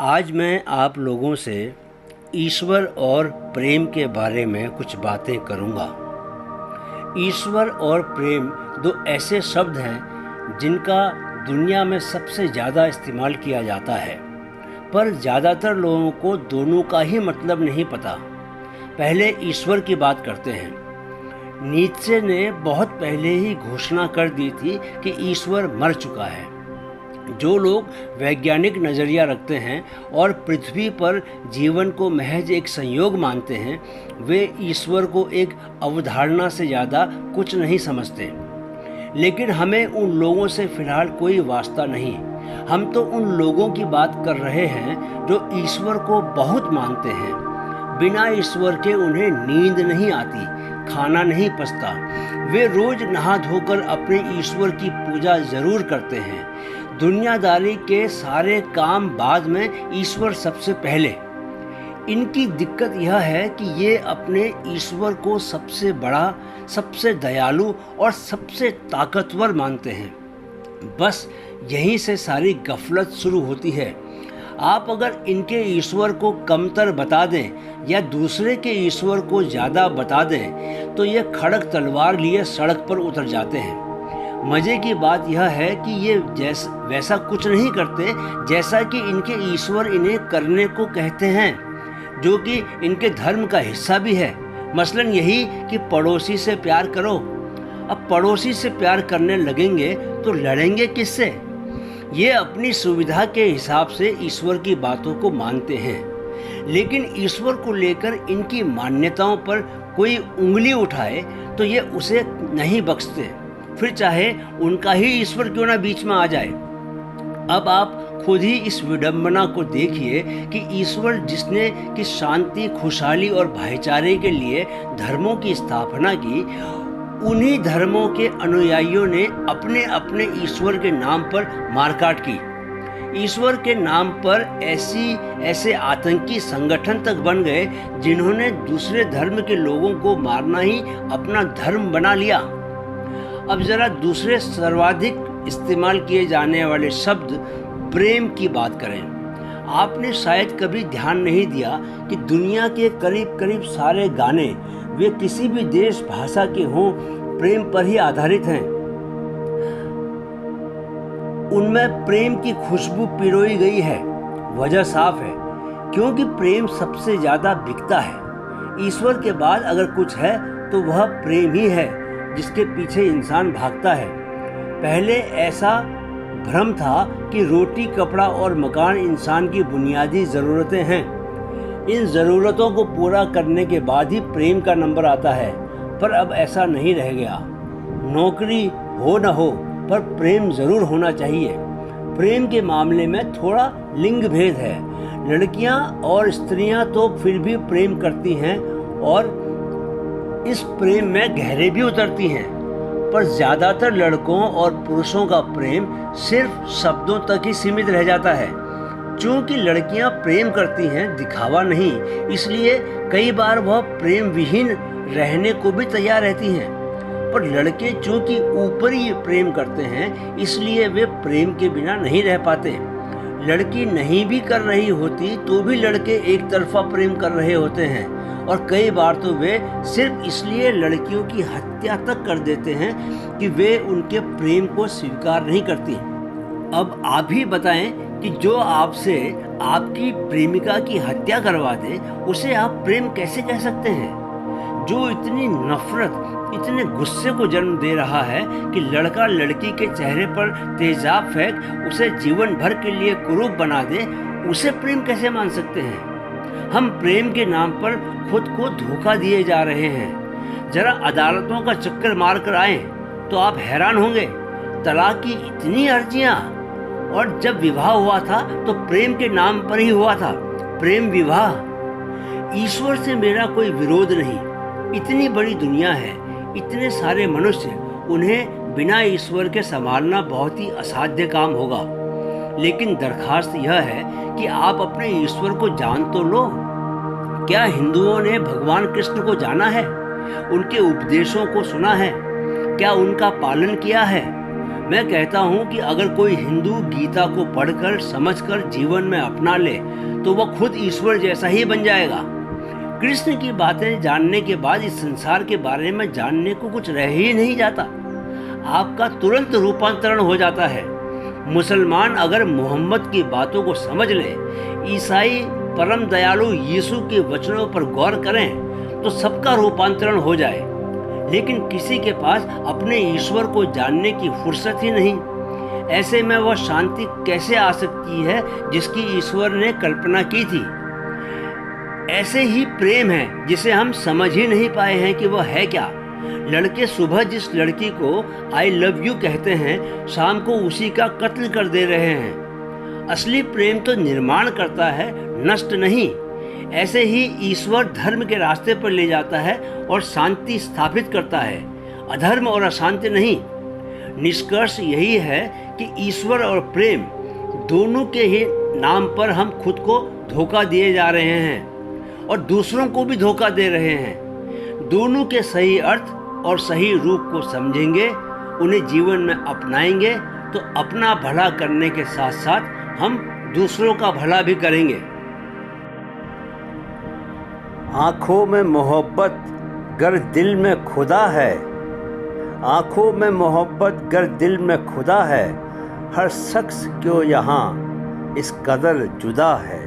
आज मैं आप लोगों से ईश्वर और प्रेम के बारे में कुछ बातें करूंगा। ईश्वर और प्रेम दो ऐसे शब्द हैं जिनका दुनिया में सबसे ज़्यादा इस्तेमाल किया जाता है, पर ज़्यादातर लोगों को दोनों का ही मतलब नहीं पता। पहले ईश्वर की बात करते हैं। नीत्शे ने बहुत पहले ही घोषणा कर दी थी कि ईश्वर मर चुका है। जो लोग वैज्ञानिक नज़रिया रखते हैं और पृथ्वी पर जीवन को महज एक संयोग मानते हैं, वे ईश्वर को एक अवधारणा से ज़्यादा कुछ नहीं समझते। लेकिन हमें उन लोगों से फिलहाल कोई वास्ता नहीं। हम तो उन लोगों की बात कर रहे हैं जो ईश्वर को बहुत मानते हैं। बिना ईश्वर के उन्हें नींद नहीं आती, खाना नहीं पचता। वे रोज नहा धोकर अपने ईश्वर की पूजा जरूर करते हैं। दुनियादारी के सारे काम बाद में, ईश्वर सबसे पहले। इनकी दिक्कत यह है कि ये अपने ईश्वर को सबसे बड़ा, सबसे दयालु और सबसे ताकतवर मानते हैं। बस यहीं से सारी गफलत शुरू होती है। आप अगर इनके ईश्वर को कमतर बता दें या दूसरे के ईश्वर को ज़्यादा बता दें तो ये खड़ग तलवार लिए सड़क पर उतर जाते हैं। मज़े की बात यह है कि ये वैसा कुछ नहीं करते जैसा कि इनके ईश्वर इन्हें करने को कहते हैं, जो कि इनके धर्म का हिस्सा भी है। मसलन यही कि पड़ोसी से प्यार करो। अब पड़ोसी से प्यार करने लगेंगे तो लड़ेंगे किससे? ये अपनी सुविधा के हिसाब से ईश्वर की बातों को मानते हैं, लेकिन ईश्वर को लेकर इनकी मान्यताओं पर कोई उंगली उठाए तो ये उसे नहीं बख्शते, फिर चाहे उनका ही ईश्वर क्यों ना बीच में आ जाए। अब आप खुद ही इस विडंबना को देखिए कि ईश्वर जिसने कि शांति, खुशहाली और भाईचारे के लिए धर्मों की स्थापना की, उन्हीं धर्मों के अनुयायियों ने अपने अपने ईश्वर के नाम पर मारकाट की। ईश्वर के नाम पर ऐसे आतंकी संगठन तक बन गए जिन्होंने दूसरे धर्म के लोगों को मारना ही अपना धर्म बना लिया। अब जरा दूसरे सर्वाधिक इस्तेमाल किए जाने वाले शब्द प्रेम की बात करें। आपने शायद कभी ध्यान नहीं दिया कि दुनिया के करीब करीब सारे गाने, वे किसी भी देश भाषा के हों, प्रेम पर ही आधारित हैं। उनमें प्रेम की खुशबू पिरोई गई है। वजह साफ है, क्योंकि प्रेम सबसे ज्यादा बिकता है। ईश्वर के बाद अगर कुछ है तो वह प्रेम ही है, जिसके पीछे इंसान भागता है। पहले ऐसा भ्रम था कि रोटी, कपड़ा और मकान इंसान की बुनियादी ज़रूरतें हैं। इन ज़रूरतों को पूरा करने के बाद ही प्रेम का नंबर आता है, पर अब ऐसा नहीं रह गया। नौकरी हो न हो, पर प्रेम ज़रूर होना चाहिए। प्रेम के मामले में थोड़ा लिंग भेद है। लड़कियां और स्त्रियां तो फिर भी प्रेम करती हैं और इस प्रेम में गहरे भी उतरती हैं, पर ज़्यादातर लड़कों और पुरुषों का प्रेम सिर्फ शब्दों तक ही सीमित रह जाता है। चूँकि लड़कियां प्रेम करती हैं, दिखावा नहीं, इसलिए कई बार वह प्रेम विहीन रहने को भी तैयार रहती हैं। पर लड़के चूँकि ऊपरी प्रेम करते हैं, इसलिए वे प्रेम के बिना नहीं रह पाते। लड़की नहीं भी कर रही होती तो भी लड़के एक तरफा प्रेम कर रहे होते हैं, और कई बार तो वे सिर्फ इसलिए लड़कियों की हत्या तक कर देते हैं कि वे उनके प्रेम को स्वीकार नहीं करती। अब आप ही बताएं कि जो आपसे आपकी प्रेमिका की हत्या करवा दे, उसे आप प्रेम कैसे कह सकते हैं? जो इतनी नफरत, इतने गुस्से को जन्म दे रहा है कि लड़का लड़की के चेहरे पर तेजाब फेंक उसे जीवन भर के लिए कुरूप बना दे, उसे प्रेम कैसे मान सकते हैं? हम प्रेम के नाम पर खुद को धोखा दिए जा रहे हैं। जरा अदालतों का चक्कर मार कर आए तो आप हैरान होंगे। तलाक की इतनी अर्जियां, और जब विवाह हुआ था तो प्रेम के नाम पर ही हुआ था, प्रेम विवाह। ईश्वर से मेरा कोई विरोध नहीं। इतनी बड़ी दुनिया है, इतने सारे मनुष्य, उन्हें बिना ईश्वर के संभालना बहुत ही असाध्य काम होगा। लेकिन दरखास्त यह है कि आप अपने ईश्वर को जान तो लो। क्या हिंदुओं ने भगवान कृष्ण को जाना है? उनके उपदेशों को सुना है? क्या उनका पालन किया है? मैं कहता हूँ कि अगर कोई हिंदू गीता को पढ़कर समझकर जीवन में अपना ले तो वह खुद ईश्वर जैसा ही बन जाएगा। कृष्ण की बातें जानने के बाद इस संसार के बारे में जानने को कुछ रह ही नहीं जाता। आपका तुरंत रूपांतरण हो जाता है। मुसलमान अगर मोहम्मद की बातों को समझ ले, ईसाई परम दयालु यीशु के वचनों पर गौर करें तो सबका रूपांतरण हो जाए। लेकिन किसी के पास अपने ईश्वर को जानने की फुर्सत ही नहीं। ऐसे में वह शांति कैसे आ सकती है जिसकी ईश्वर ने कल्पना की थी। ऐसे ही प्रेम है जिसे हम समझ ही नहीं पाए हैं कि वह है क्या। लड़के सुबह जिस लड़की को आई लव यू कहते हैं, शाम को उसी का कत्ल कर दे रहे हैं। असली प्रेम तो निर्माण करता है, नष्ट नहीं। ऐसे ही ईश्वर धर्म के रास्ते पर ले जाता है और शांति स्थापित करता है, अधर्म और अशांति नहीं। निष्कर्ष यही है कि ईश्वर और प्रेम दोनों के ही नाम पर हम खुद को धोखा दिए जा रहे हैं और दूसरों को भी धोखा दे रहे हैं। दोनों के सही अर्थ और सही रूप को समझेंगे, उन्हें जीवन में अपनाएंगे तो अपना भला करने के साथ साथ हम दूसरों का भला भी करेंगे। आँखों में मोहब्बत गर दिल में खुदा है, आँखों में मोहब्बत गर दिल में खुदा है, हर शख्स क्यों यहाँ इस कदर जुदा है।